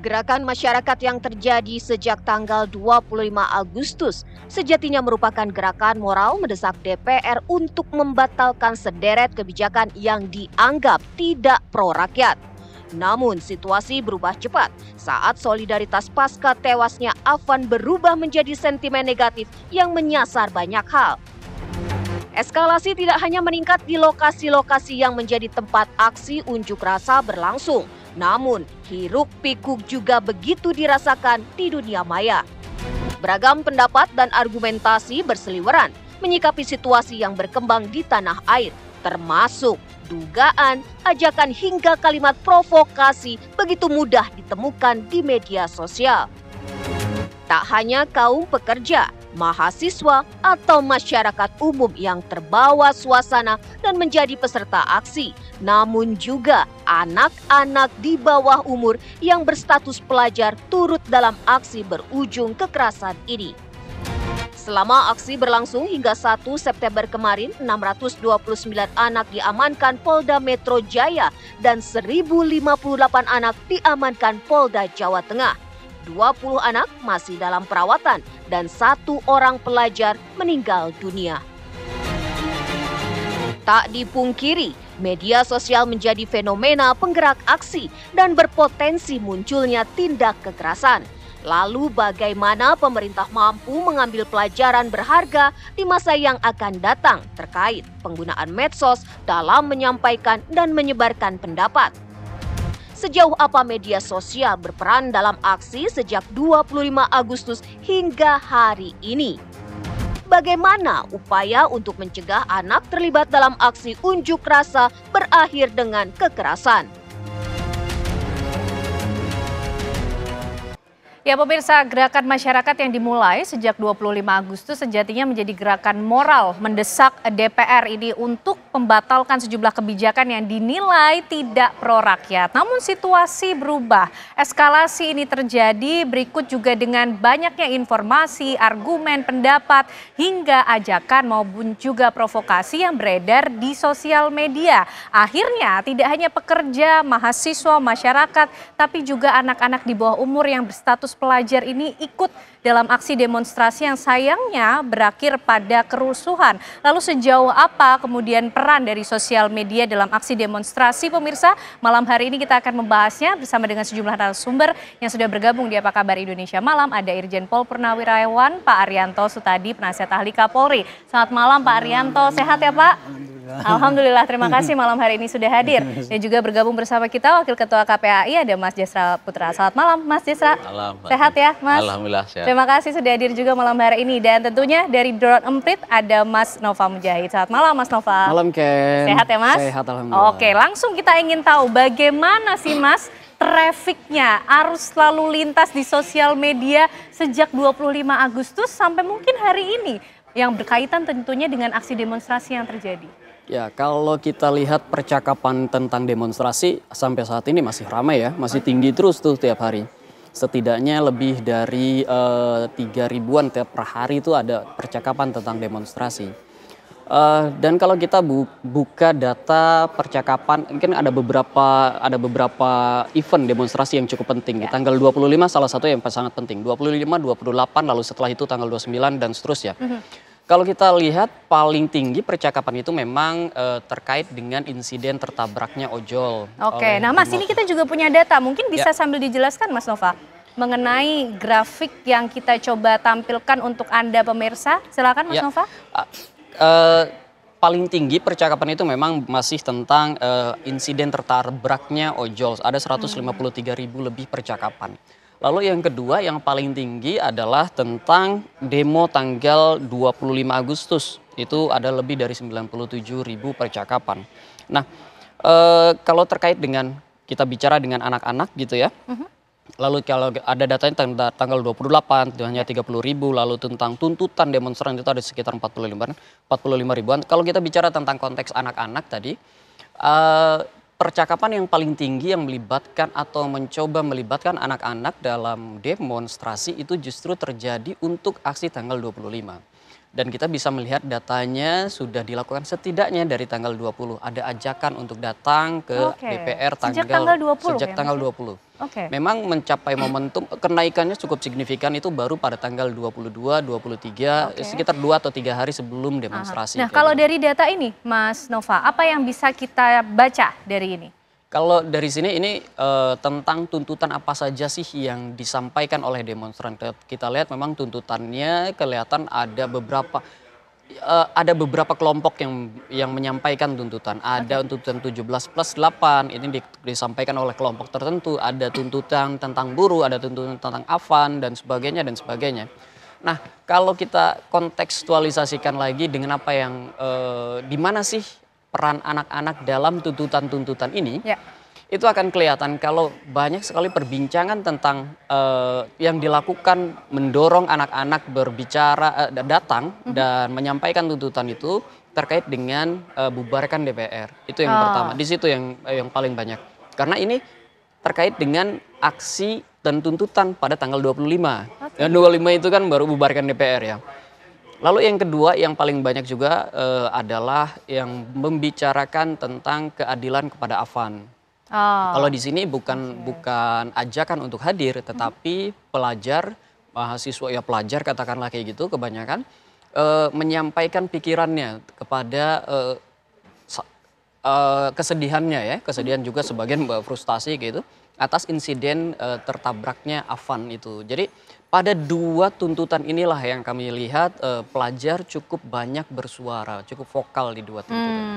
Gerakan masyarakat yang terjadi sejak tanggal 25 Agustus sejatinya merupakan gerakan moral mendesak DPR untuk membatalkan sederet kebijakan yang dianggap tidak pro rakyat. Namun situasi berubah cepat saat solidaritas pasca tewasnya Afan berubah menjadi sentimen negatif yang menyasar banyak hal. Eskalasi tidak hanya meningkat di lokasi-lokasi yang menjadi tempat aksi unjuk rasa berlangsung, namun hiruk-pikuk juga begitu dirasakan di dunia maya. Beragam pendapat dan argumentasi berseliweran menyikapi situasi yang berkembang di tanah air, termasuk dugaan, ajakan hingga kalimat provokasi begitu mudah ditemukan di media sosial. Tak hanya kaum pekerja, mahasiswa, atau masyarakat umum yang terbawa suasana dan menjadi peserta aksi, namun juga anak-anak di bawah umur yang berstatus pelajar turut dalam aksi berujung kekerasan ini. Selama aksi berlangsung hingga 1 September kemarin, 629 anak diamankan Polda Metro Jaya dan 1.058 anak diamankan Polda Jawa Tengah. 20 anak masih dalam perawatan dan 1 orang pelajar meninggal dunia. Tak dipungkiri, media sosial menjadi fenomena penggerak aksi dan berpotensi munculnya tindak kekerasan. Lalu bagaimana pemerintah mampu mengambil pelajaran berharga di masa yang akan datang terkait penggunaan medsos dalam menyampaikan dan menyebarkan pendapat? Sejauh apa media sosial berperan dalam aksi sejak 25 Agustus hingga hari ini? Bagaimana upaya untuk mencegah anak terlibat dalam aksi unjuk rasa berakhir dengan kekerasan? Ya pemirsa, gerakan masyarakat yang dimulai sejak 25 Agustus sejatinya menjadi gerakan moral mendesak DPR ini untuk membatalkan sejumlah kebijakan yang dinilai tidak pro rakyat. Namun situasi berubah, eskalasi ini terjadi berikut juga dengan banyaknya informasi, argumen, pendapat, hingga ajakan maupun juga provokasi yang beredar di sosial media. Akhirnya tidak hanya pekerja, mahasiswa, masyarakat, tapi juga anak-anak di bawah umur yang berstatus pelajar ini ikut dalam aksi demonstrasi yang sayangnya berakhir pada kerusuhan. Lalu sejauh apa kemudian peran dari sosial media dalam aksi demonstrasi, pemirsa? Malam hari ini kita akan membahasnya bersama dengan sejumlah narasumber yang sudah bergabung di Apa Kabar Indonesia Malam. Ada Irjen Pol Purnawirawan, Pak Arianto Sutadi, Penasihat Ahli Kapolri. Selamat malam Pak Arianto, sehat ya Pak? Alhamdulillah, terima kasih malam hari ini sudah hadir. Dan juga bergabung bersama kita Wakil Ketua KPAI ada Mas Jesra Putra. Selamat malam Mas Jesra. Malam, sehat ya Mas? Alhamdulillah sehat. Terima kasih sudah hadir juga malam hari ini. Dan tentunya dari Dorot Emprit ada Mas Nova Mujahid. Selamat malam Mas Nova. Malam Ken. Sehat ya Mas? Sehat alhamdulillah. Oke, langsung kita ingin tahu bagaimana sih Mas trafiknya, arus lalu lintas di sosial media sejak 25 Agustus sampai mungkin hari ini yang berkaitan tentunya dengan aksi demonstrasi yang terjadi. Ya, kalau kita lihat percakapan tentang demonstrasi sampai saat ini masih ramai ya, masih tinggi terus tuh tiap hari. Setidaknya lebih dari 3.000-an tiap per hari itu ada percakapan tentang demonstrasi. Dan kalau kita buka data percakapan, mungkin ada beberapa event demonstrasi yang cukup penting. Di tanggal 25 salah satu yang sangat penting, 25, 28, lalu setelah itu tanggal 29 dan seterusnya. Kalau kita lihat paling tinggi percakapan itu memang terkait dengan insiden tertabraknya ojol. Oke, nah Mas ini kita juga punya data, mungkin bisa sambil dijelaskan Mas Nova mengenai grafik yang kita coba tampilkan untuk Anda pemirsa. Silakan Mas Nova. Paling tinggi percakapan itu memang masih tentang insiden tertabraknya ojol. Ada 153.000 lebih percakapan. Lalu yang kedua yang paling tinggi adalah tentang demo tanggal 25 Agustus. Itu ada lebih dari 97.000 percakapan. Nah, kalau terkait dengan kita bicara dengan anak-anak gitu ya. Lalu kalau ada datanya tanggal 28 itu hanya 30.000, lalu tentang tuntutan demonstran itu ada sekitar 45 ribuan. Kalau kita bicara tentang konteks anak-anak tadi, percakapan yang paling tinggi yang melibatkan atau mencoba melibatkan anak-anak dalam demonstrasi itu justru terjadi untuk aksi tanggal 25. Dan kita bisa melihat datanya sudah dilakukan setidaknya dari tanggal 20. Ada ajakan untuk datang ke DPR sejak tanggal 20 sejak ya, tanggal Mas? 20. Memang mencapai momentum kenaikannya cukup signifikan itu baru pada tanggal 22, 23, sekitar 2 atau 3 hari sebelum demonstrasi. Nah, kalau dari data ini, Mas Nova, apa yang bisa kita baca dari ini? Kalau dari sini ini tentang tuntutan apa saja sih yang disampaikan oleh demonstran. Kita lihat memang tuntutannya kelihatan ada beberapa kelompok yang menyampaikan tuntutan. Ada tuntutan 17+8 ini disampaikan oleh kelompok tertentu. Ada tuntutan tentang buruh, ada tuntutan tentang Afan dan sebagainya dan sebagainya. Nah, kalau kita kontekstualisasikan lagi dengan apa yang di mana sih peran anak-anak dalam tuntutan-tuntutan ini? Itu akan kelihatan kalau banyak sekali perbincangan tentang yang dilakukan mendorong anak-anak berbicara, datang dan menyampaikan tuntutan itu terkait dengan bubarkan DPR. Itu yang pertama, di situ yang paling banyak. Karena ini terkait dengan aksi dan tuntutan pada tanggal 25. Dan 25 itu kan baru bubarkan DPR ya. Lalu yang kedua yang paling banyak juga adalah yang membicarakan tentang keadilan kepada Afan. Kalau di sini bukan ajakan untuk hadir, tetapi pelajar, mahasiswa ya pelajar katakanlah kayak gitu kebanyakan menyampaikan pikirannya kepada kesedihannya ya, kesedihan juga sebagian frustasi gitu atas insiden tertabraknya Afan itu. Jadi pada dua tuntutan inilah yang kami lihat pelajar cukup banyak bersuara, cukup vokal di dua tuntutan.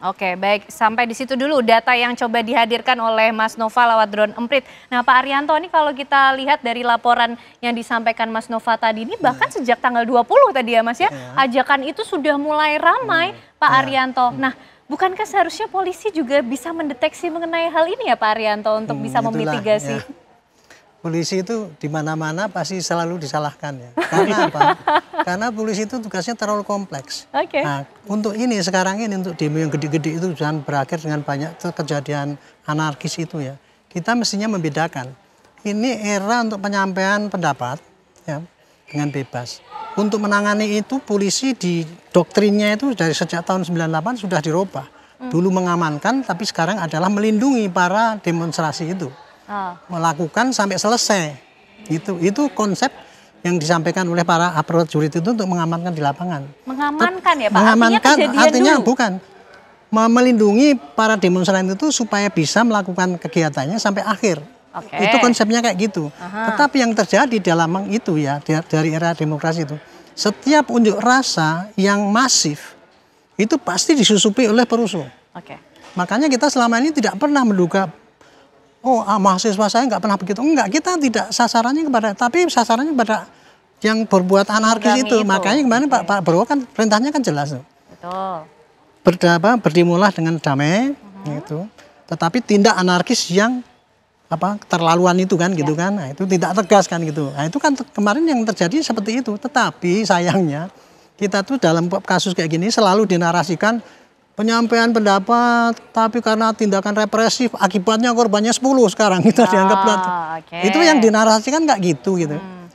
Oke, baik. Sampai di situ dulu data yang coba dihadirkan oleh Mas Nova lewat drone emprit. Nah, Pak Arianto, ini kalau kita lihat dari laporan yang disampaikan Mas Nova tadi ini bahkan sejak tanggal 20 tadi ya Mas ya, ajakan itu sudah mulai ramai Pak Arianto. Nah, bukankah seharusnya polisi juga bisa mendeteksi mengenai hal ini ya Pak Arianto untuk bisa memitigasi? Polisi itu di mana-mana pasti selalu disalahkan ya. Karena apa? Karena polisi itu tugasnya terlalu kompleks. Nah, untuk ini sekarang ini untuk demo yang gede-gede itu jangan berakhir dengan banyak kejadian anarkis itu ya. Kita mestinya membedakan. Ini era untuk penyampaian pendapat ya dengan bebas. Untuk menangani itu polisi di doktrinnya itu dari sejak tahun 98 sudah dirubah. Dulu mengamankan tapi sekarang adalah melindungi para demonstrasi itu. Melakukan sampai selesai. Itu konsep yang disampaikan oleh para aparat jurid itu untuk mengamankan di lapangan. Mengamankan ya Pak? Mengamankan artinya dulu. Bukan. Melindungi para demonstran itu supaya bisa melakukan kegiatannya sampai akhir. Itu konsepnya kayak gitu. Tetapi yang terjadi dalam itu ya dari era demokrasi itu. Setiap unjuk rasa yang masif itu pasti disusupi oleh perusuh. Makanya kita selama ini tidak pernah menduga mahasiswa saya nggak pernah begitu. Enggak, kita tidak sasarannya tapi sasarannya pada yang berbuat anarkis itu. Makanya kemarin Pak Prabowo kan perintahnya kan jelas. Betul. Berdemolah dengan damai, gitu. Tetapi tindak anarkis yang keterlaluan itu kan, gitu kan. Nah, itu tidak tegas kan gitu. Nah, itu kan kemarin yang terjadi seperti itu. Tetapi sayangnya kita tuh dalam kasus kayak gini selalu dinarasikan penyampaian pendapat, tapi karena tindakan represif, akibatnya korbannya 10 sekarang kita dianggap Itu yang dinarasikan nggak gitu.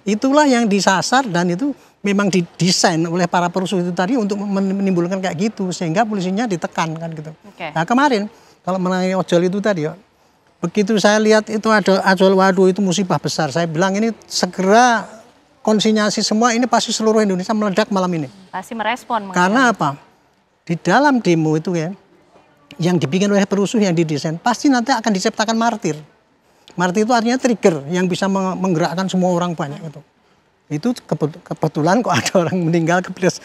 Itulah yang disasar dan itu memang didesain oleh para perusuh itu tadi untuk menimbulkan kayak gitu sehingga polisinya ditekan kan gitu. Nah kemarin kalau mengenai ojol itu tadi ya, begitu saya lihat itu ada ojol, waduh itu musibah besar. Saya bilang ini segera konsinyasi semua, ini pasti seluruh Indonesia meledak malam ini. Pasti merespon. Karena apa? Di dalam demo itu ya, yang dibikin oleh perusuh yang didesain, pasti nanti akan diciptakan martir. Martir itu artinya trigger yang bisa menggerakkan semua orang banyak itu. Itu kebetulan kok ada orang meninggal kepleset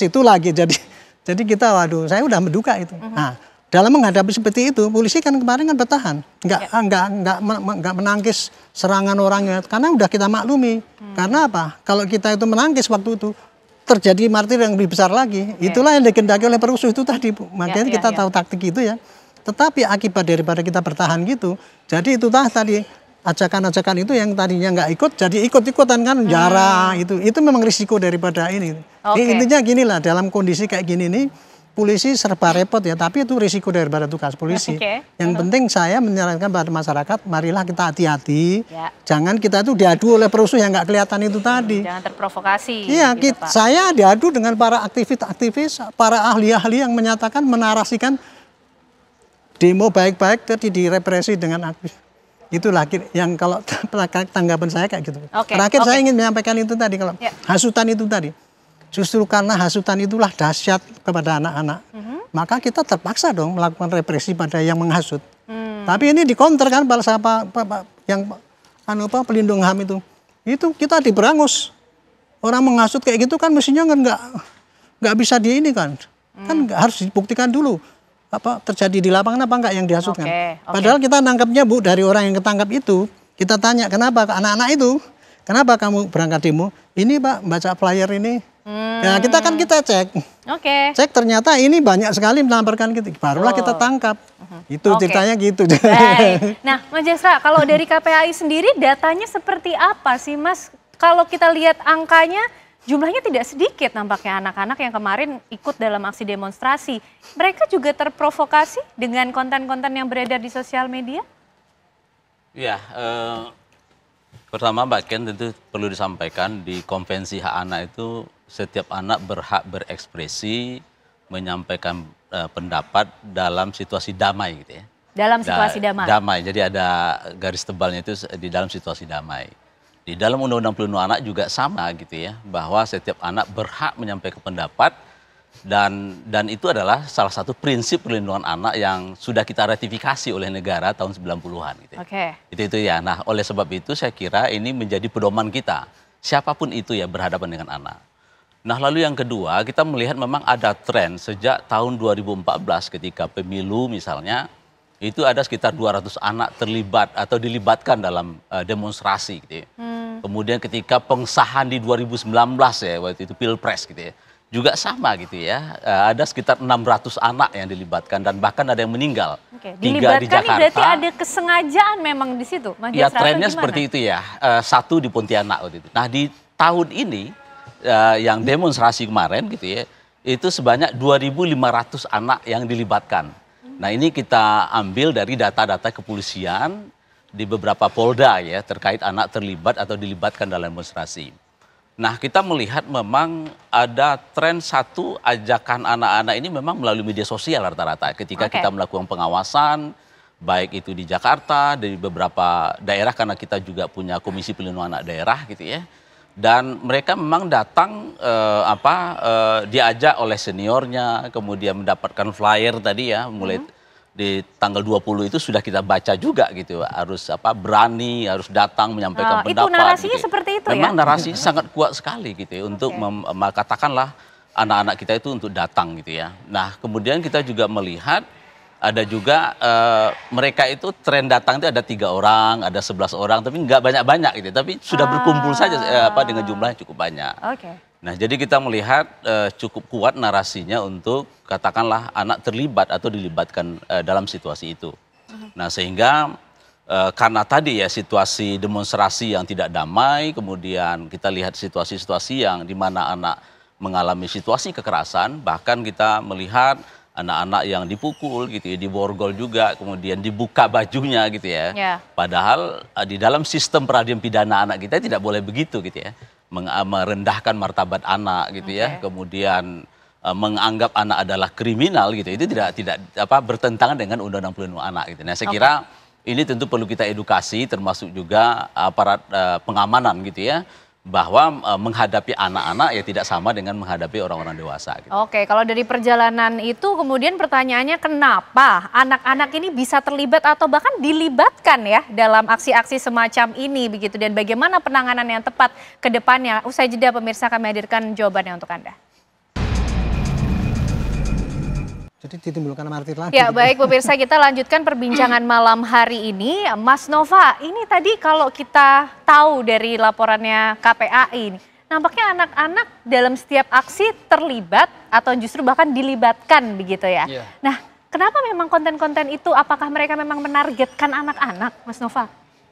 itu lagi. Jadi kita waduh, saya udah menduga itu. Nah, dalam menghadapi seperti itu, polisi kan kemarin kan bertahan, nggak menangkis serangan orangnya, karena udah kita maklumi. Karena apa? Kalau kita itu menangkis waktu itu, terjadi martir yang lebih besar lagi. Itulah yang dikehendaki oleh perusuh itu tadi, Bu. Makanya kita tahu taktik itu ya. Tetapi akibat daripada kita bertahan gitu, jadi itu tadi ajakan-ajakan itu yang tadinya nggak ikut, jadi ikut-ikutan kan, jarah itu memang risiko daripada ini. Intinya ginilah, dalam kondisi kayak gini nih, polisi serba repot ya, tapi itu risiko daripada tugas polisi. Yang penting saya menyarankan pada masyarakat, marilah kita hati-hati, jangan kita tuh diadu oleh perusuh yang nggak kelihatan itu tadi. Jangan terprovokasi. Iya, gitu, saya diadu dengan para aktivis, para ahli-ahli yang menyatakan, menarasikan demo baik-baik tadi direpresi dengan aktif. Itulah yang kalau tanggapan saya kayak gitu. Terakhir saya ingin menyampaikan itu tadi, kalau hasutan itu tadi. Justru karena hasutan itulah dahsyat kepada anak-anak. Maka kita terpaksa dong melakukan represi pada yang menghasut. Tapi ini dikonter kan yang pelindung HAM itu. Itu kita diberangus. Orang menghasut kayak gitu kan mestinya nggak bisa di ini kan. Kan harus dibuktikan dulu apa terjadi di lapangan apa enggak yang dihasutkan. Padahal kita nangkapnya Bu dari orang yang ketangkap itu, kita tanya kenapa anak-anak itu, kenapa kamu berangkat demo? Ini Pak baca flyer ini. Ya kita cek. Cek ternyata ini banyak sekali melamparkan gitu. Barulah kita tangkap. Itu ceritanya gitu. Baik. Nah, Mas Jasra, kalau dari KPAI sendiri datanya seperti apa sih Mas? Kalau kita lihat angkanya, jumlahnya tidak sedikit nampaknya anak-anak yang kemarin ikut dalam aksi demonstrasi. Mereka juga terprovokasi dengan konten-konten yang beredar di sosial media? Ya, pertama Mbak Ken tentu perlu disampaikan di Konvensi Hak Anak itu setiap anak berhak berekspresi, menyampaikan pendapat dalam situasi damai gitu ya. Dalam situasi damai? Damai, jadi ada garis tebalnya itu di dalam situasi damai. Di dalam Undang-Undang Perlindungan Anak juga sama gitu ya, bahwa setiap anak berhak menyampaikan pendapat dan itu adalah salah satu prinsip perlindungan anak yang sudah kita ratifikasi oleh negara tahun 90-an gitu ya. Itu ya. Nah, oleh sebab itu saya kira ini menjadi pedoman kita. Siapapun itu ya berhadapan dengan anak. Nah, lalu yang kedua, kita melihat memang ada tren sejak tahun 2014 ketika pemilu misalnya, itu ada sekitar 200 anak terlibat atau dilibatkan dalam demonstrasi gitu ya. Kemudian ketika pengesahan di 2019 ya, waktu itu Pilpres gitu ya, juga sama gitu ya. Ada sekitar 600 anak yang dilibatkan dan bahkan ada yang meninggal. 3 di Jakarta. Ini berarti ada kesengajaan memang di situ, Mas Ya, Jasra, trennya seperti itu ya. 1 di Pontianak waktu itu. Nah, di tahun ini yang demonstrasi kemarin gitu ya, itu sebanyak 2.500 anak yang dilibatkan. Nah, ini kita ambil dari data-data kepolisian di beberapa polda ya terkait anak terlibat atau dilibatkan dalam demonstrasi. Nah, kita melihat memang ada tren satu ajakan anak-anak ini memang melalui media sosial rata-rata ketika kita melakukan pengawasan, baik itu di Jakarta, di beberapa daerah karena kita juga punya Komisi Pelindungan Anak Daerah gitu ya. Dan mereka memang datang diajak oleh seniornya, kemudian mendapatkan flyer tadi ya, mulai di tanggal 20 itu sudah kita baca juga gitu, harus berani, harus datang menyampaikan pendapat. Itu narasinya gitu. Seperti itu memang ya? narasi sangat kuat sekali gitu ya, untuk katakanlah anak-anak kita itu untuk datang gitu ya. Nah, kemudian kita juga melihat ada juga mereka itu tren datang itu ada 3 orang, ada 11 orang, tapi nggak banyak-banyak gitu. Tapi sudah berkumpul saja dengan jumlah yang cukup banyak. Nah, jadi kita melihat cukup kuat narasinya untuk katakanlah anak terlibat atau dilibatkan dalam situasi itu. Nah, sehingga karena tadi ya situasi demonstrasi yang tidak damai, kemudian kita lihat situasi-situasi yang di mana anak mengalami situasi kekerasan, bahkan kita melihat anak-anak yang dipukul gitu ya, diborgol juga, kemudian dibuka bajunya gitu ya. Padahal di dalam sistem peradilan pidana anak kita tidak boleh begitu gitu ya. Merendahkan martabat anak gitu ya. Kemudian menganggap anak adalah kriminal gitu. Itu tidak bertentangan dengan Undang-Undang Perlindungan Anak gitu. Nah, saya kira ini tentu perlu kita edukasi termasuk juga aparat pengamanan gitu ya. Bahwa menghadapi anak-anak ya tidak sama dengan menghadapi orang-orang dewasa. Gitu. Kalau dari perjalanan itu kemudian pertanyaannya kenapa anak-anak ini bisa terlibat atau bahkan dilibatkan ya dalam aksi-aksi semacam ini begitu, dan bagaimana penanganan yang tepat ke depannya? Usai jeda pemirsa kami hadirkan jawabannya untuk Anda. Jadi ditimbulkan martir lagi. Ya baik pemirsa, kita lanjutkan perbincangan malam hari ini. Mas Nova, ini tadi kalau kita tahu dari laporannya KPAI, nampaknya anak-anak dalam setiap aksi terlibat atau justru bahkan dilibatkan begitu ya. Nah, kenapa memang konten-konten itu, apakah mereka memang menargetkan anak-anak, Mas Nova?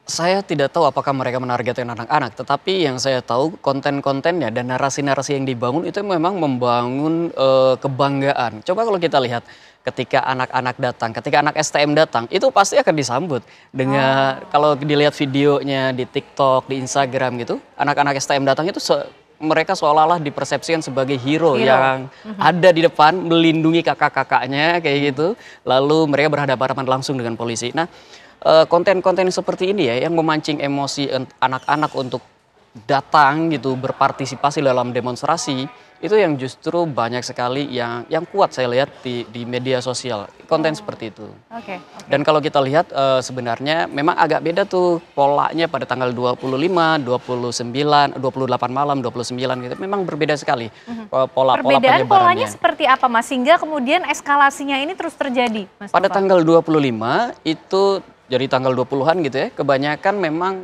Saya tidak tahu apakah mereka menargetkan anak-anak, tetapi yang saya tahu konten-kontennya dan narasi-narasi yang dibangun itu memang membangun kebanggaan. Coba kalau kita lihat ketika anak-anak datang, ketika anak STM datang, itu pasti akan disambut dengan kalau dilihat videonya di TikTok, di Instagram gitu, anak-anak STM datang itu mereka seolah-olah dipersepsikan sebagai hero yang ada di depan melindungi kakak-kakaknya kayak gitu, lalu mereka berhadapan langsung dengan polisi. Nah, konten-konten seperti ini ya yang memancing emosi anak-anak untuk datang gitu berpartisipasi dalam demonstrasi itu yang justru banyak sekali yang kuat saya lihat di media sosial konten seperti itu. Oke. Dan kalau kita lihat sebenarnya memang agak beda tuh polanya pada tanggal 25, 29, 28 malam, 29 gitu. Memang berbeda sekali pola Perbedaan penyebarannya. polanya seperti apa Mas sehingga kemudian eskalasinya ini terus terjadi Mas Pada Nova? tanggal 25 itu jadi tanggal 20-an gitu ya. Kebanyakan memang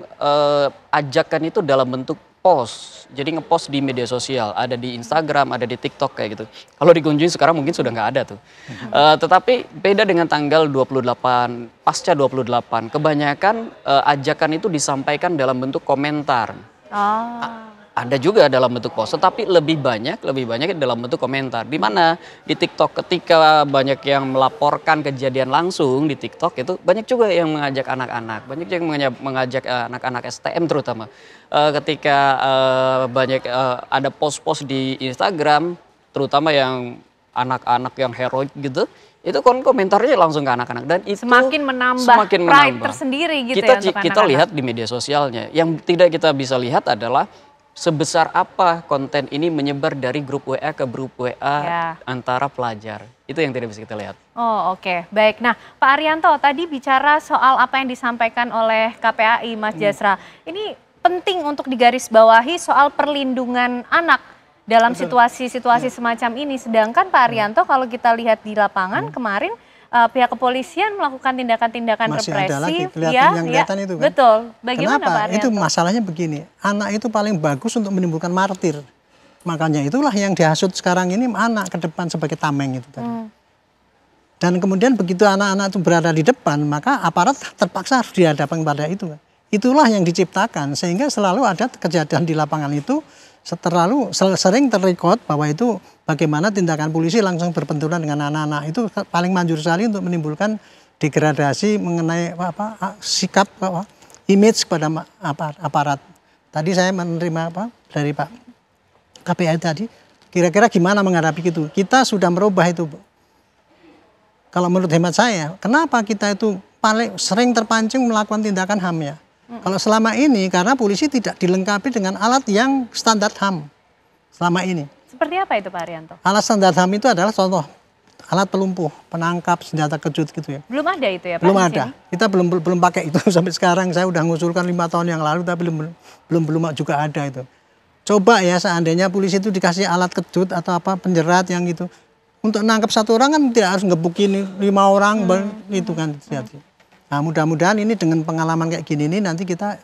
ajakan itu dalam bentuk post. Jadi ngepost di media sosial, ada di Instagram, ada di TikTok kayak gitu. Kalau dikunjungi sekarang mungkin sudah nggak ada tuh. Tetapi beda dengan tanggal 28, pasca 28, kebanyakan ajakan itu disampaikan dalam bentuk komentar. Ada juga dalam bentuk post, tetapi lebih banyak dalam bentuk komentar. Di mana di TikTok ketika banyak yang melaporkan kejadian langsung di TikTok itu banyak juga yang mengajak anak-anak, banyak yang mengajak anak-anak STM terutama. Ketika banyak ada post-post di Instagram, terutama yang anak-anak yang heroik gitu, itu komentarnya langsung ke anak-anak dan itu semakin menambah pride tersendiri gitu ya untuk kita lihat di media sosialnya. Yang tidak kita bisa lihat adalah sebesar apa konten ini menyebar dari grup WA ke grup WA antara pelajar. Itu yang tidak bisa kita lihat. Oh oke, baik. Nah Pak Arianto tadi bicara soal apa yang disampaikan oleh KPAI Mas Jasra. Ini penting untuk digarisbawahi soal perlindungan anak dalam situasi-situasi semacam ini. Sedangkan Pak Arianto kalau kita lihat di lapangan kemarin pihak kepolisian melakukan tindakan-tindakan represif. Masih ada lagi yang kelihatan itu kan. Betul. Bagaimana Kenapa? Pak Arianto? Itu masalahnya begini, anak itu paling bagus untuk menimbulkan martir. Makanya itulah yang dihasut sekarang ini anak ke depan sebagai tameng itu tadi. Dan kemudian begitu anak-anak itu berada di depan, maka aparat terpaksa harus dihadapkan pada itu. Itulah yang diciptakan sehingga selalu ada kejadian di lapangan itu sering terrekod bahwa itu bagaimana tindakan polisi langsung berbenturan dengan anak-anak itu paling manjur sekali untuk menimbulkan degradasi mengenai sikap image kepada aparat. Tadi saya menerima dari Pak KPI tadi, kira-kira gimana menghadapi itu? Kita sudah merubah itu, Bu. Kalau menurut hemat saya, kenapa kita itu paling sering terpancing melakukan tindakan HAM ya? Kalau selama ini karena polisi tidak dilengkapi dengan alat yang standar HAM selama ini. Seperti apa itu Pak Arianto? Alat standar HAM itu adalah contoh alat pelumpuh, penangkap, senjata kejut gitu ya. Belum ada itu ya Pak? Belum ada. Kita belum pakai itu sampai sekarang. Saya udah ngusulkan 5 tahun yang lalu tapi belum juga ada itu. Coba ya seandainya polisi itu dikasih alat kejut atau apa penjerat yang gitu. Untuk nangkap satu orang kan tidak harus ngebukin 5 orang itu kan jadi. Nah, mudah-mudahan ini dengan pengalaman kayak gini ini nanti kita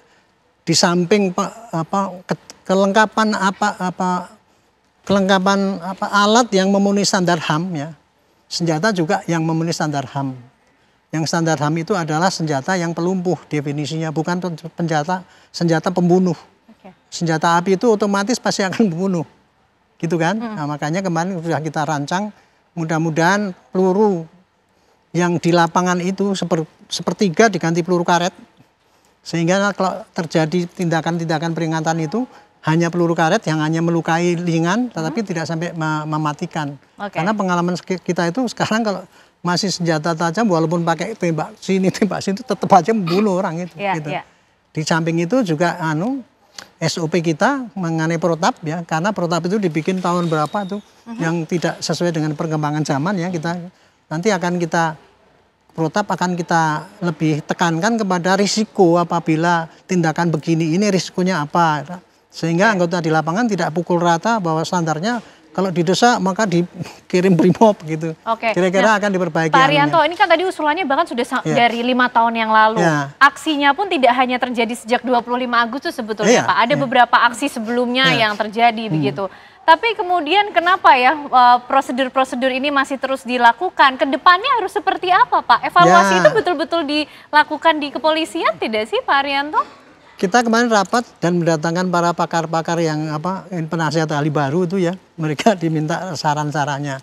di samping kelengkapan alat yang memenuhi standar HAM ya. Senjata juga yang memenuhi standar HAM. Yang standar HAM itu adalah senjata yang pelumpuh definisinya, bukan senjata pembunuh. Senjata api itu otomatis pasti akan membunuh. Gitu kan? Nah, makanya kemarin sudah kita rancang mudah-mudahan peluru yang di lapangan itu sepertiga diganti peluru karet. Sehingga kalau terjadi tindakan-tindakan peringatan itu hanya peluru karet yang hanya melukai ringan tetapi tidak sampai mematikan. Karena pengalaman kita itu sekarang kalau masih senjata tajam walaupun pakai tembak sini itu tetap aja membunuh orang itu. Gitu. Di samping itu juga SOP kita mengenai protap ya, karena protap itu dibikin tahun berapa tuh yang tidak sesuai dengan perkembangan zaman ya, kita nanti protap akan kita lebih tekankan kepada risiko apabila tindakan begini ini risikonya apa. Sehingga anggota di lapangan tidak pukul rata bahwa standarnya kalau didesak maka dikirim brimob gitu. Kira-kira akan diperbaiki. Pak Arianto ini kan tadi usulannya bahkan sudah dari 5 tahun yang lalu. Aksinya pun tidak hanya terjadi sejak 25 Agustus sebetulnya Pak. Ada beberapa aksi sebelumnya yang terjadi begitu. Tapi kemudian kenapa ya prosedur-prosedur ini masih terus dilakukan? Kedepannya harus seperti apa Pak? Evaluasi itu betul-betul dilakukan di kepolisian tidak sih Pak Arianto? Kita kemarin rapat dan mendatangkan para pakar-pakar yang penasihat ahli baru itu ya. Mereka diminta saran-sarannya.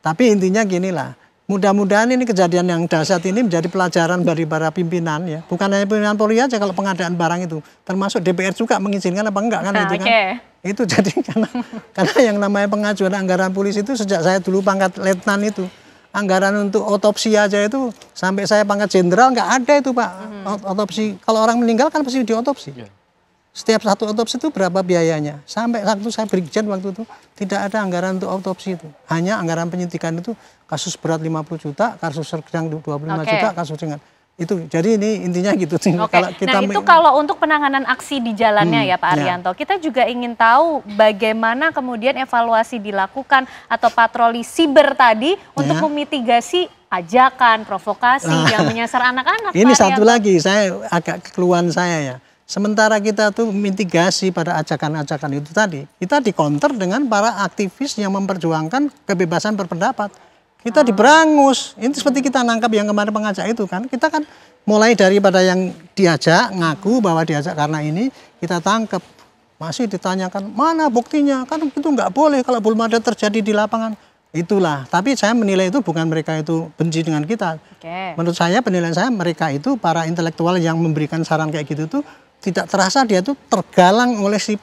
Tapi intinya gini lah, mudah-mudahan ini kejadian yang dahsyat ini menjadi pelajaran bagi para pimpinan ya. Bukan hanya pimpinan Polri aja kalau pengadaan barang itu. Termasuk DPR juga mengizinkan apa enggak kan itu kan. Itu jadi karena yang namanya pengajuan anggaran polisi itu sejak saya dulu pangkat letnan itu. anggaran untuk otopsi aja itu sampai saya pangkat jenderal nggak ada itu Pak. Otopsi, kalau orang meninggal kan pasti diotopsi. Setiap satu otopsi itu berapa biayanya? Sampai waktu saya brigjen waktu itu tidak ada anggaran untuk otopsi itu. Hanya anggaran penyidikan itu kasus berat 50 juta, kasus sedang 25 juta, kasus ringan. Itu jadi ini intinya gitu. Kalau kita itu kalau untuk penanganan aksi di jalannya ya Pak Arianto, kita juga ingin tahu bagaimana kemudian evaluasi dilakukan atau patroli siber tadi untuk memitigasi ajakan, provokasi yang menyasar anak-anak. Ini satu lagi, saya agak keluhan saya ya. Sementara kita tuh mitigasi pada ajakan-ajakan itu tadi, kita dikonter dengan para aktivis yang memperjuangkan kebebasan berpendapat. Kita diberangus, ini seperti kita nangkap yang kemarin pengajak itu kan. Kita kan mulai daripada yang diajak, ngaku bahwa diajak karena ini, kita tangkap. Masih ditanyakan, mana buktinya? Kan itu nggak boleh kalau belum ada terjadi di lapangan. Itulah, tapi saya menilai itu bukan mereka itu benci dengan kita. Menurut saya, penilaian saya, mereka itu para intelektual yang memberikan saran kayak gitu tuh, tidak terasa dia tuh tergalang oleh si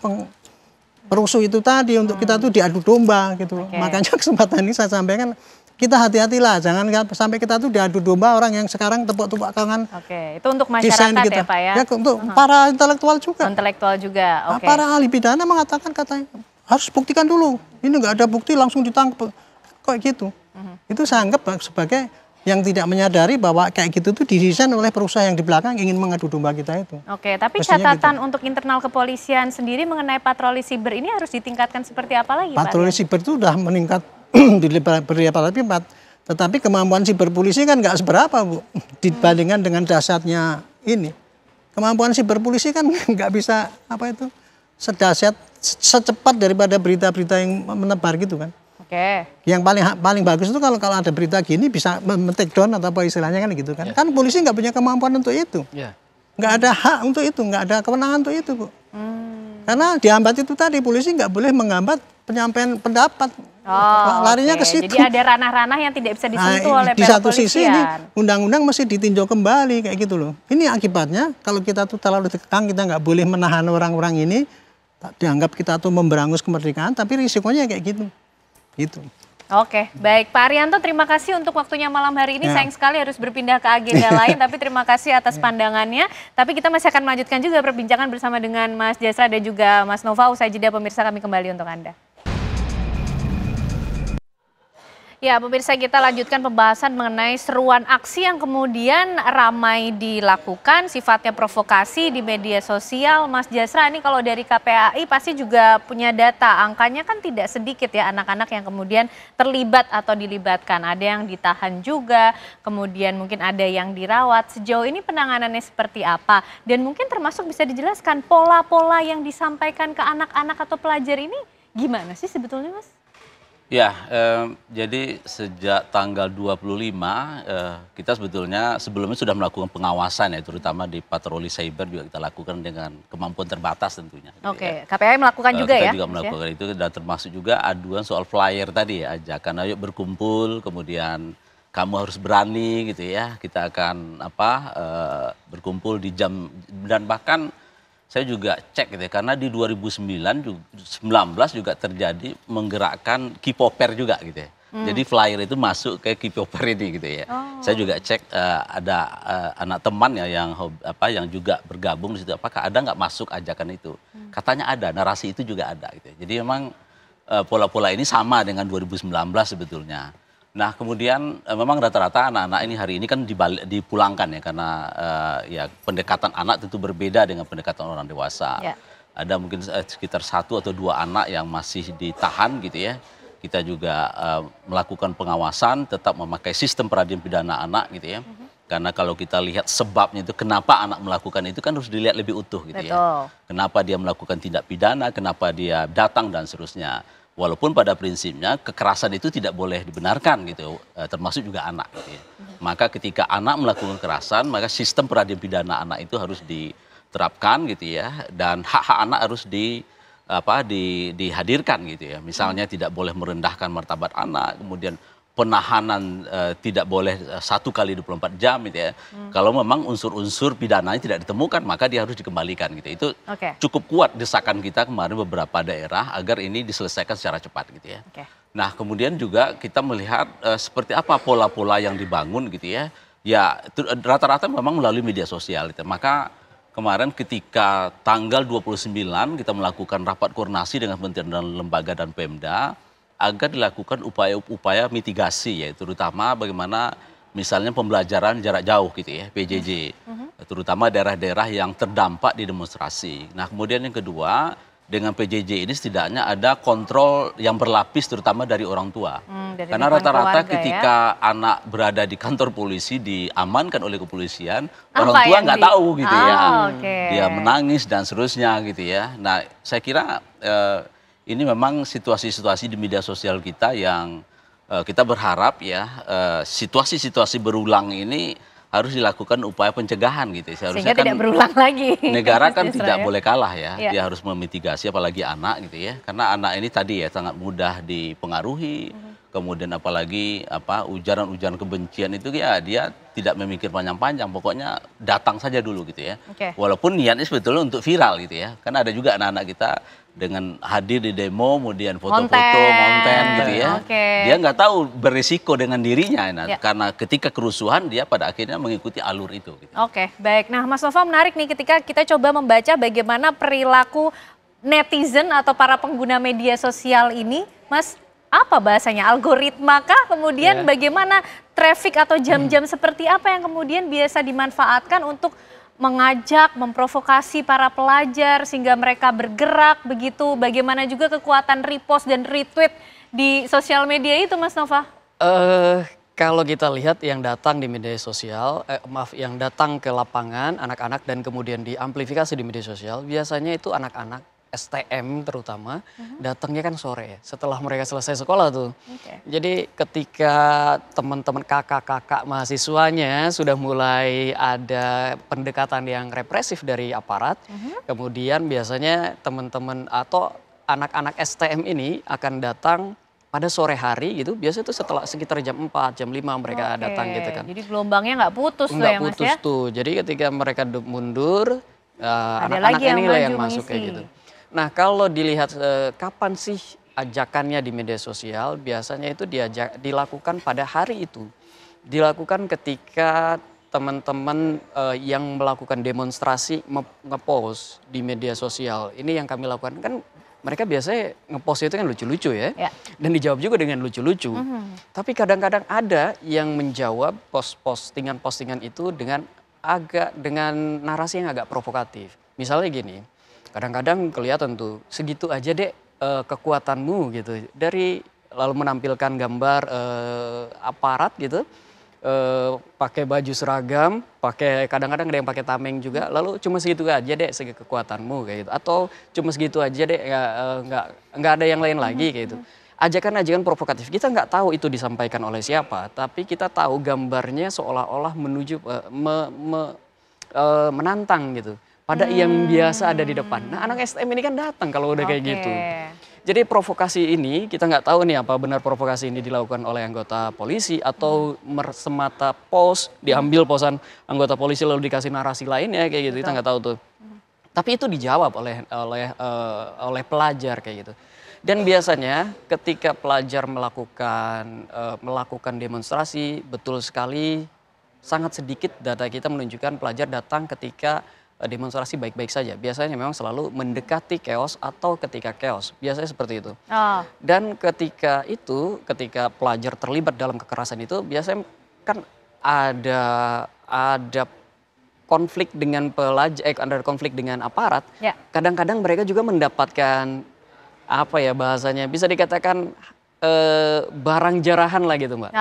perusuh itu tadi untuk kita tuh diadu domba gitu. Makanya kesempatan ini saya sampaikan, kita hati-hatilah, jangan sampai kita tuh diadu domba orang yang sekarang tepuk-tepuk tangan. Itu untuk masyarakat kita. ya Pak ya? Ya untuk para intelektual juga. Intelektual juga, Para ahli pidana mengatakan katanya, harus buktikan dulu. Ini nggak ada bukti langsung ditangkap. Kok gitu? Itu saya anggap sebagai yang tidak menyadari bahwa kayak gitu tuh didesain oleh perusahaan yang di belakang ingin mengadu domba kita itu. Tapi catatan untuk internal kepolisian sendiri mengenai patroli siber ini harus ditingkatkan seperti apa lagi Pak? Patroli siber itu sudah meningkat di beberapa lipat. Tetapi kemampuan siber polisi kan nggak seberapa Bu, dibandingkan dengan dahsyatnya ini. Kemampuan siber polisi kan nggak bisa sedahsyat, secepat daripada berita-berita yang menebar gitu kan. Yang paling bagus itu kalau ada berita gini bisa men-take down atau apa istilahnya kan gitu kan. Kan polisi nggak punya kemampuan untuk itu. Nggak ada hak untuk itu, nggak ada kewenangan untuk itu Bu. Karena dihambat itu tadi, polisi nggak boleh menghambat penyampaian pendapat. Larinya ke situ. Jadi ada ranah-ranah yang tidak bisa disentuh oleh di pihak satu sisi polisian. ini undang-undang mesti ditinjau kembali kayak gitu loh. Ini akibatnya kalau kita tuh terlalu dikekang, kita nggak boleh menahan orang-orang ini, dianggap kita tuh memberangus kemerdekaan, tapi risikonya kayak gitu. Gitu. Baik Pak Arianto, terima kasih untuk waktunya malam hari ini. Sayang sekali harus berpindah ke agenda lain, tapi terima kasih atas pandangannya. Tapi kita masih akan melanjutkan juga perbincangan bersama dengan Mas Jasra dan juga Mas Nova. Usai jeda pemirsa, kami kembali untuk Anda. Ya pemirsa, kita lanjutkan pembahasan mengenai seruan aksi yang kemudian ramai dilakukan, sifatnya provokasi di media sosial. Mas Jasra, ini kalau dari KPAI pasti juga punya data, angkanya kan tidak sedikit ya anak-anak yang kemudian terlibat atau dilibatkan. Ada yang ditahan juga, kemudian mungkin ada yang dirawat. Sejauh ini penanganannya seperti apa? Dan mungkin termasuk bisa dijelaskan pola-pola yang disampaikan ke anak-anak atau pelajar ini gimana sih sebetulnya Mas? Ya, jadi sejak tanggal 25 kita sebetulnya sebelumnya sudah melakukan pengawasan ya, terutama di patroli cyber juga kita lakukan dengan kemampuan terbatas tentunya. KPAI melakukan juga ya? Kita juga melakukan itu dan termasuk juga aduan soal flyer tadi ya, ajakan ayo berkumpul, kemudian kamu harus berani gitu ya, kita akan berkumpul di jam, dan bahkan saya juga cek gitu ya, karena di 2019 juga terjadi menggerakkan K-popper juga gitu ya. Jadi flyer itu masuk ke K-popper ini gitu ya. Saya juga cek ada anak teman ya yang juga bergabung di situ, apakah ada nggak masuk ajakan itu. Katanya ada, narasi itu juga ada gitu ya. Jadi memang pola-pola ini sama dengan 2019 sebetulnya. Nah kemudian memang rata-rata anak-anak ini hari ini kan dipulangkan ya, karena ya pendekatan anak tentu berbeda dengan pendekatan orang dewasa. Ada mungkin sekitar 1 atau 2 anak yang masih ditahan gitu ya. Kita juga melakukan pengawasan, tetap memakai sistem peradilan pidana anak gitu ya. Karena kalau kita lihat sebabnya itu kenapa anak melakukan itu kan harus dilihat lebih utuh gitu ya. Kenapa dia melakukan tindak pidana, kenapa dia datang dan seterusnya. Walaupun pada prinsipnya kekerasan itu tidak boleh dibenarkan gitu, termasuk juga anak gitu ya. Maka ketika anak melakukan kekerasan, maka sistem peradilan pidana anak itu harus diterapkan gitu ya, dan hak-hak anak harus dihadirkan gitu ya. Misalnya tidak boleh merendahkan martabat anak, kemudian penahanan tidak boleh 1 kali 24 jam gitu ya. Kalau memang unsur-unsur pidananya tidak ditemukan, maka dia harus dikembalikan gitu. Itu cukup kuat desakan kita kemarin beberapa daerah agar ini diselesaikan secara cepat gitu ya. Nah, kemudian juga kita melihat seperti apa pola-pola yang dibangun gitu ya. Ya, rata-rata memang melalui media sosial. Gitu. Maka kemarin ketika tanggal 29 kita melakukan rapat koordinasi dengan Kementerian dan Lembaga dan Pemda agar dilakukan upaya-upaya mitigasi, yaitu terutama bagaimana misalnya pembelajaran jarak jauh gitu ya, PJJ. Terutama daerah-daerah yang terdampak di demonstrasi. Nah, kemudian yang kedua, dengan PJJ ini setidaknya ada kontrol yang berlapis terutama dari orang tua. Karena rata-rata ketika anak berada di kantor polisi diamankan oleh kepolisian, orang tua nggak tahu gitu ya. Dia menangis dan seterusnya gitu ya. Nah, saya kira ini memang situasi-situasi di media sosial kita yang kita berharap ya situasi-situasi berulang ini harus dilakukan upaya pencegahan gitu. Sehingga tidak berulang lagi. Negara kan tidak boleh kalah ya. Dia harus memitigasi apalagi anak gitu ya. Karena anak ini tadi ya sangat mudah dipengaruhi. Kemudian apalagi ujaran-ujaran kebencian itu ya dia tidak memikir panjang-panjang. Pokoknya datang saja dulu gitu ya. Walaupun niatnya sebetulnya untuk viral gitu ya. Karena ada juga anak-anak kita dengan hadir di demo, kemudian foto-foto, konten gitu ya. Dia nggak tahu berisiko dengan dirinya. Nah, karena ketika kerusuhan dia pada akhirnya mengikuti alur itu. Gitu. Baik. Nah, Mas Nova menarik nih ketika kita coba membaca bagaimana perilaku netizen atau para pengguna media sosial ini, Mas, apa bahasanya? Algoritma kah? Kemudian bagaimana traffic atau jam-jam seperti apa yang kemudian biasa dimanfaatkan untuk mengajak, memprovokasi para pelajar sehingga mereka bergerak begitu. Bagaimana juga kekuatan repost dan retweet di sosial media itu, Mas Nova? Kalau kita lihat yang datang di media sosial, yang datang ke lapangan, anak-anak dan kemudian diamplifikasi di media sosial, biasanya itu anak-anak STM terutama, datangnya kan sore setelah mereka selesai sekolah tuh. Jadi ketika teman-teman kakak-kakak mahasiswanya sudah mulai ada pendekatan yang represif dari aparat, kemudian biasanya teman-teman atau anak-anak STM ini akan datang pada sore hari gitu, biasanya itu setelah sekitar jam 4, jam 5 mereka datang gitu kan. Jadi gelombangnya nggak putus tuh ya Mas ya? Tuh, jadi ketika mereka mundur, anak-anak inilah yang masuk kayak gitu. Nah, kalau dilihat kapan sih ajakannya di media sosial, biasanya itu dilakukan pada hari itu. Dilakukan ketika teman-teman yang melakukan demonstrasi ngepost di media sosial. Ini yang kami lakukan kan mereka biasanya ngepost itu kan lucu-lucu ya. Dan dijawab juga dengan lucu-lucu. Tapi kadang-kadang ada yang menjawab postingan-postingan itu dengan narasi yang agak provokatif. Misalnya gini, kadang-kadang kelihatan tuh segitu aja deh kekuatanmu gitu. Lalu menampilkan gambar aparat gitu, pakai baju seragam, kadang-kadang ada yang pakai tameng juga. Lalu cuma segitu aja deh segi kekuatanmu kayak gitu. Atau cuma segitu aja deh nggak ada yang lain lagi kayak gitu. Ajakan-ajakan provokatif kita nggak tahu itu disampaikan oleh siapa, tapi kita tahu gambarnya seolah-olah menuju menantang gitu. Pada yang biasa ada di depan. Nah, anak STM ini kan datang kalau udah kayak gitu. Jadi provokasi ini kita nggak tahu nih apa benar provokasi ini dilakukan oleh anggota polisi atau semata diambil posan anggota polisi lalu dikasih narasi lainnya kayak gitu. Kita nggak tahu tuh. Tapi itu dijawab oleh pelajar kayak gitu. Dan biasanya ketika pelajar melakukan demonstrasi, betul sekali sangat sedikit data kita menunjukkan pelajar datang ketika demonstrasi baik-baik saja. Biasanya memang selalu mendekati chaos atau ketika chaos. Biasanya seperti itu. Dan ketika pelajar terlibat dalam kekerasan itu, biasanya kan ada konflik dengan konflik dengan aparat. Kadang-kadang mereka juga mendapatkan bahasanya bisa dikatakan barang jarahan lah gitu, Mbak.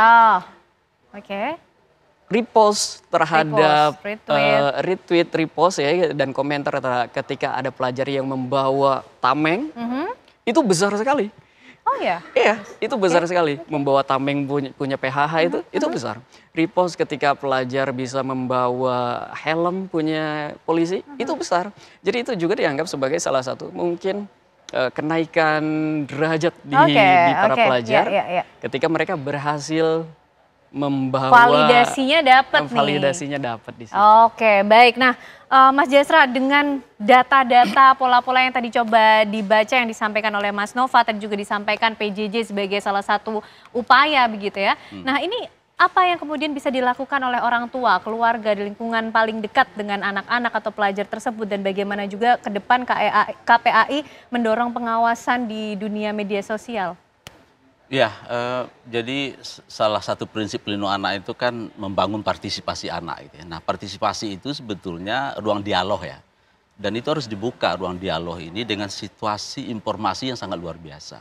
Repost terhadap retweet, repost ya, dan komentar ketika ada pelajar yang membawa tameng, itu besar sekali. Iya, itu besar sekali. Membawa tameng punya PHH itu besar. Repost ketika pelajar bisa membawa helm punya polisi, itu besar. Jadi itu juga dianggap sebagai salah satu mungkin kenaikan derajat di para pelajar ketika mereka berhasil membawa validasinya dapat nih. Validasinya dapat di situ. Oke, baik. Nah, Mas Jasra, dengan data-data pola-pola yang tadi coba dibaca yang disampaikan oleh Mas Nova, tadi juga disampaikan PJJ sebagai salah satu upaya begitu ya. Nah, ini apa yang kemudian bisa dilakukan oleh orang tua, keluarga di lingkungan paling dekat dengan anak-anak atau pelajar tersebut, dan bagaimana juga ke depan KPAI mendorong pengawasan di dunia media sosial? Ya, jadi salah satu prinsip pelindungan anak itu kan membangun partisipasi anak. Gitu ya. Nah, partisipasi itu sebetulnya ruang dialog ya. Dan itu harus dibuka ruang dialog ini dengan situasi informasi yang sangat luar biasa.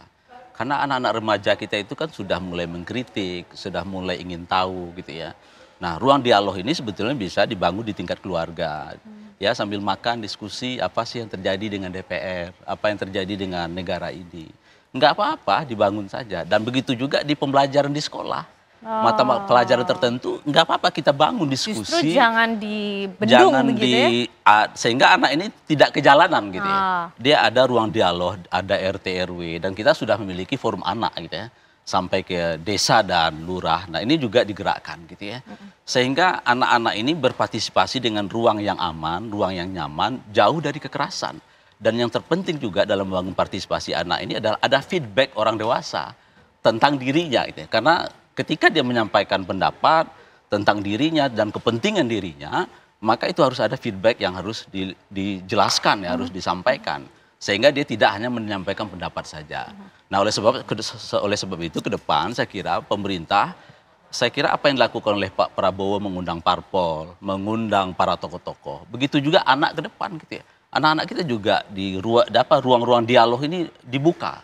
Karena anak-anak remaja kita itu kan sudah mulai mengkritik, sudah mulai ingin tahu gitu ya. Nah, ruang dialog ini sebetulnya bisa dibangun di tingkat keluarga. Ya, sambil makan, diskusi apa sih yang terjadi dengan DPR, apa yang terjadi dengan negara ini. Enggak apa-apa, dibangun saja. Dan begitu juga di pembelajaran di sekolah. Mata pelajaran tertentu, enggak apa-apa kita bangun diskusi. Justru jangan dibendung begitu ya? Sehingga anak ini tidak ke jalanan gitu ya. Dia ada ruang dialog, ada RT RW, dan kita sudah memiliki forum anak gitu ya. Sampai ke desa dan lurah. Nah, ini juga digerakkan gitu ya. Sehingga anak-anak ini berpartisipasi dengan ruang yang aman, ruang yang nyaman, jauh dari kekerasan. Dan yang terpenting juga dalam membangun partisipasi anak ini adalah ada feedback orang dewasa tentang dirinya gitu ya. Karena ketika dia menyampaikan pendapat tentang dirinya dan kepentingan dirinya, maka itu harus ada feedback yang harus dijelaskan ya, harus disampaikan. Sehingga dia tidak hanya menyampaikan pendapat saja. Nah, oleh sebab itu ke depan saya kira pemerintah, saya kira apa yang dilakukan oleh Pak Prabowo mengundang parpol, mengundang para tokoh-tokoh, begitu juga anak ke depan gitu ya. Anak-anak kita juga di ruang-ruang dialog ini dibuka.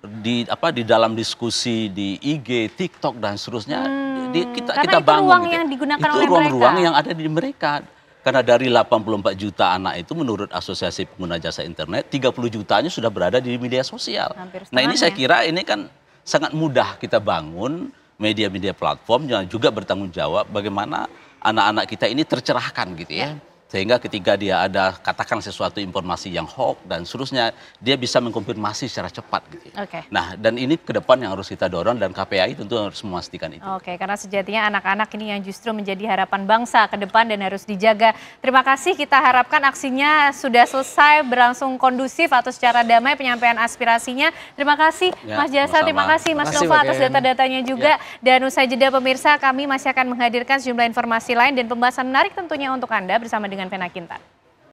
Di dalam diskusi di IG, TikTok dan seterusnya kita bangun ruang gitu. Yang digunakan itu oleh ruang-ruang yang ada di mereka. Karena dari 84 juta anak itu menurut Asosiasi Pengguna Jasa Internet 30 jutanya sudah berada di media sosial. Nah, ini saya kira ini kan sangat mudah kita bangun media-media platform yang juga bertanggung jawab bagaimana anak-anak kita ini tercerahkan gitu ya. Sehingga ketika dia ada katakan sesuatu informasi yang hoax dan seterusnya, dia bisa mengkonfirmasi secara cepat gitu. Nah, dan ini ke depan yang harus kita dorong dan KPAI tentu harus memastikan itu. Karena sejatinya anak-anak ini yang justru menjadi harapan bangsa ke depan dan harus dijaga. Terima kasih, kita harapkan aksinya sudah selesai, berlangsung kondusif atau secara damai penyampaian aspirasinya. Terima kasih Mas Jasra, terima kasih Mas Nova atas data-datanya juga. Dan usai jeda pemirsa, kami masih akan menghadirkan sejumlah informasi lain dan pembahasan menarik tentunya untuk Anda bersama dengan Vena Kintan.